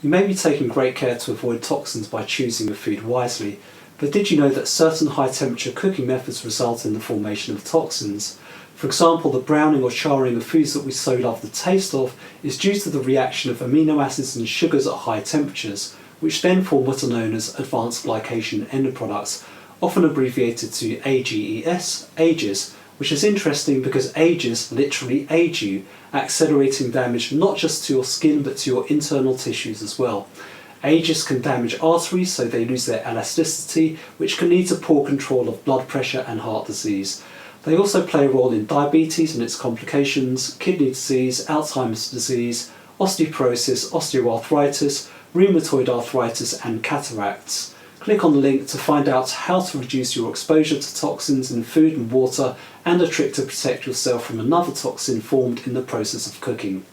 You may be taking great care to avoid toxins by choosing your food wisely, but did you know that certain high temperature cooking methods result in the formation of toxins? For example, the browning or charring of foods that we so love the taste of is due to the reaction of amino acids and sugars at high temperatures, which then form what are known as advanced glycation end products, often abbreviated to AGES, AGES, which is interesting because AGES literally age you, accelerating damage not just to your skin but to your internal tissues as well. AGES can damage arteries so they lose their elasticity, which can lead to poor control of blood pressure and heart disease. They also play a role in diabetes and its complications, kidney disease, Alzheimer's disease, osteoporosis, osteoarthritis, rheumatoid arthritis and cataracts. Click on the link to find out how to reduce your exposure to toxins in food and water and a trick to protect yourself from another toxin formed in the process of cooking.